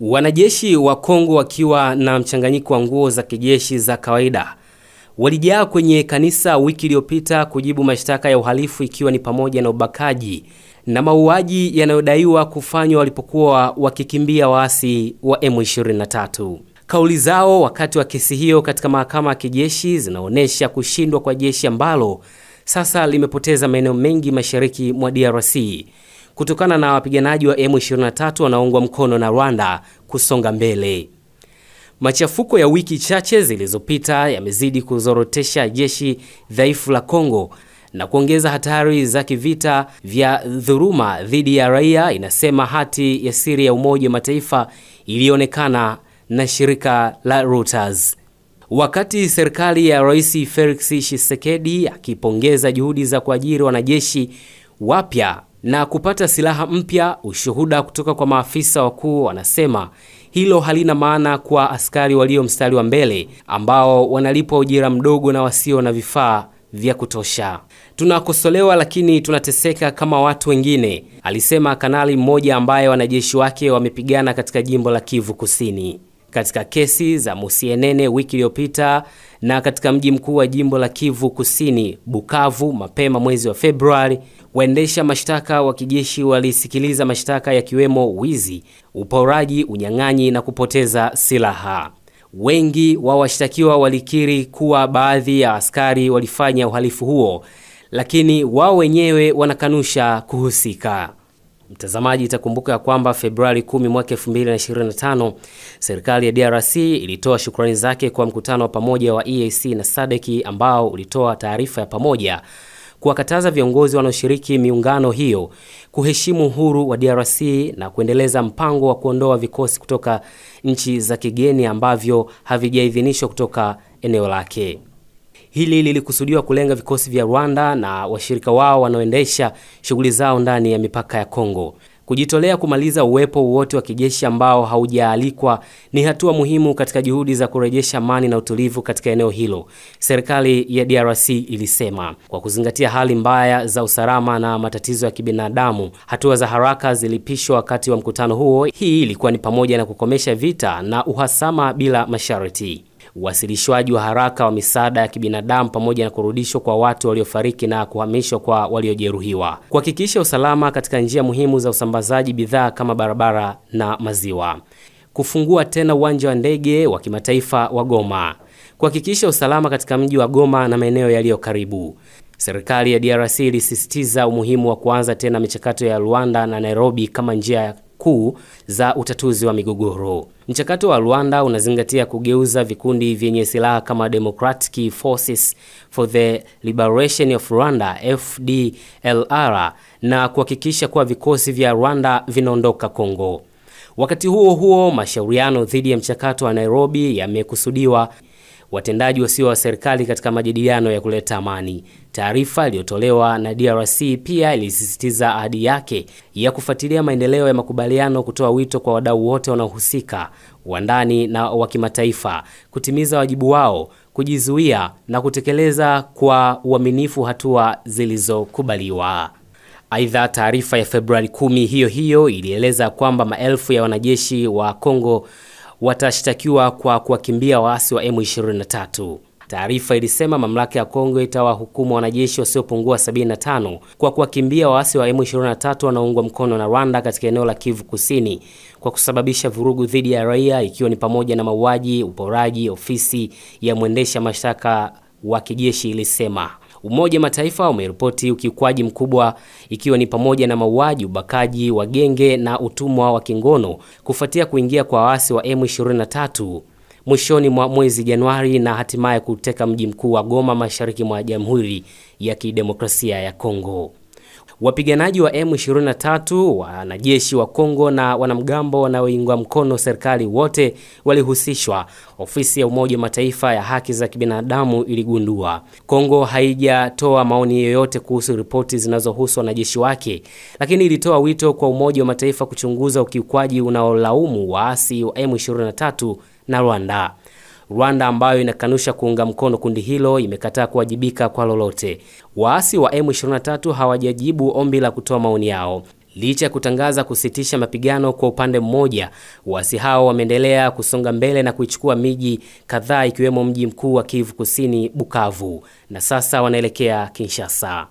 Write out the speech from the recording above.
Wanajeshi wa Kongo wakiwa na mchanganyiko wa nguo za kijeshi za kawaida walijaa kwenye kanisa wiki iliyopita kujibu mashtaka ya uhalifu, ikiwa ni pamoja na ubakaji na mauaji yanayodaiwa kufanywa walipokuwa wakikimbia waasi wa M23. Kauli zao wakati wa kesi hiyo katika mahakama ya kijeshi zinaonyesha kushindwa kwa jeshi ambalo sasa limepoteza maeneo mengi mashariki mwa DRC kutokana na wapiganaji wa M23 wanaoungwa mkono na Rwanda kusonga mbele. Machafuko ya wiki chache zilizopita yamezidi kuzorotesha jeshi dhaifu la Kongo na kuongeza hatari za kivita vya dhuluma dhidi ya raia, inasema hati ya siri ya Umoja wa Mataifa ilionekana na shirika la Reuters. Wakati serikali ya Rais Felix Tshisekedi akipongeza juhudi za kuajiri wanajeshi wapya na kupata silaha mpya, ushuhuda kutoka kwa maafisa wakuu wanasema hilo halina maana kwa askari walio mstari wa mbele ambao wanalipwa ujira mdogo na wasio na vifaa vya kutosha. Tunakosolewa lakini tunateseka kama watu wengine, alisema kanali mmoja ambaye wanajeshi wake wamepigana katika jimbo la Kivu Kusini. Katika kesi za Musienene wiki iliyopita na katika mji mkuu wa jimbo la Kivu Kusini, Bukavu, mapema mwezi wa Februari, waendesha mashtaka wa kijeshi walisikiliza mashtaka yakiwemo wizi, uporaji, unyang'anyi na kupoteza silaha. Wengi wa washtakiwa walikiri kuwa baadhi ya askari walifanya uhalifu huo, lakini wao wenyewe wanakanusha kuhusika. Mtazamaji, itakumbuka ya kwamba Februari 10 mwaka 2025 serikali ya DRC ilitoa shukrani zake kwa mkutano wa pamoja wa EAC na SADC ambao ulitoa taarifa ya pamoja kuwakataza viongozi wanaoshiriki miungano hiyo kuheshimu uhuru wa DRC na kuendeleza mpango wa kuondoa vikosi kutoka nchi za kigeni ambavyo havijaidhinishwa kutoka eneo lake. Hili lilikusudiwa kulenga vikosi vya Rwanda na washirika wao wanaoendesha shughuli zao ndani ya mipaka ya Kongo. Kujitolea kumaliza uwepo wote wa kijeshi ambao haujaalikwa ni hatua muhimu katika juhudi za kurejesha amani na utulivu katika eneo hilo, serikali ya DRC ilisema. Kwa kuzingatia hali mbaya za usalama na matatizo ya kibinadamu, hatua za haraka zilipishwa wakati wa mkutano huo. Hii ilikuwa ni pamoja na kukomesha vita na uhasama bila masharti, uwasilishwaji wa haraka wa misaada ya kibinadamu pamoja na kurudishwa kwa watu waliofariki na kuhamishwa kwa waliojeruhiwa, kuhakikisha usalama katika njia muhimu za usambazaji bidhaa kama barabara na maziwa, kufungua tena uwanja wa ndege wa kimataifa wa Goma, kuhakikisha usalama katika mji wa Goma na maeneo yaliyo karibu. Serikali ya DRC ilisisitiza umuhimu wa kuanza tena michakato ya Rwanda na Nairobi kama njia kuu za utatuzi wa migogoro. Mchakato wa Rwanda unazingatia kugeuza vikundi vyenye silaha kama Democratic Forces for the Liberation of Rwanda FDLR na kuhakikisha kuwa vikosi vya Rwanda vinaondoka Kongo. Wakati huo huo, mashauriano dhidi ya mchakato wa Nairobi yamekusudiwa watendaji wasio wa serikali katika majadiliano ya kuleta amani. Taarifa iliyotolewa na DRC pia ilisisitiza ahadi yake ya kufuatilia maendeleo ya makubaliano, kutoa wito kwa wadau wote wanaohusika wa ndani na wa kimataifa kutimiza wajibu wao, kujizuia na kutekeleza kwa uaminifu hatua zilizokubaliwa. Aidha, taarifa ya Februari 10 hiyo ilieleza kwamba maelfu ya wanajeshi wa Kongo watashtakiwa kwa kuwakimbia waasi wa M23. Taarifa ilisema mamlaka ya Kongo itawahukumu wanajeshi wasiopungua 75 kwa kuwakimbia waasi wa M23 wanaoungwa mkono na Rwanda katika eneo la Kivu Kusini kwa kusababisha vurugu dhidi ya raia, ikiwa ni pamoja na mauaji, uporaji. Ofisi ya mwendesha mashtaka wa kijeshi ilisema. Umoja wa Mataifa umeripoti ukiukwaji mkubwa, ikiwa ni pamoja na mauaji, ubakaji wa genge na utumwa wa kingono kufuatia kuingia kwa waasi wa M23 mwishoni mwa mwezi Januari na hatimaye kuteka mji mkuu wa Goma mashariki mwa Jamhuri ya Kidemokrasia ya Kongo. Wapiganaji wa M23, wanajeshi wa Kongo na wanamgambo wanaoiunga mkono serikali wote walihusishwa, ofisi ya Umoja wa Mataifa ya haki za kibinadamu iligundua. Kongo haijatoa maoni yoyote kuhusu ripoti zinazohusu wanajeshi wake, lakini ilitoa wito kwa Umoja wa Mataifa kuchunguza ukiukwaji unaolaumu waasi wa M23 na Rwanda. Rwanda, ambayo inakanusha kuunga mkono kundi hilo, imekataa kuwajibika kwa lolote. Waasi wa M23 hawajajibu ombi la kutoa maoni yao. Licha ya kutangaza kusitisha mapigano kwa upande mmoja, waasi hao wameendelea kusonga mbele na kuichukua miji kadhaa ikiwemo mji mkuu wa Kivu Kusini, Bukavu, na sasa wanaelekea Kinshasa.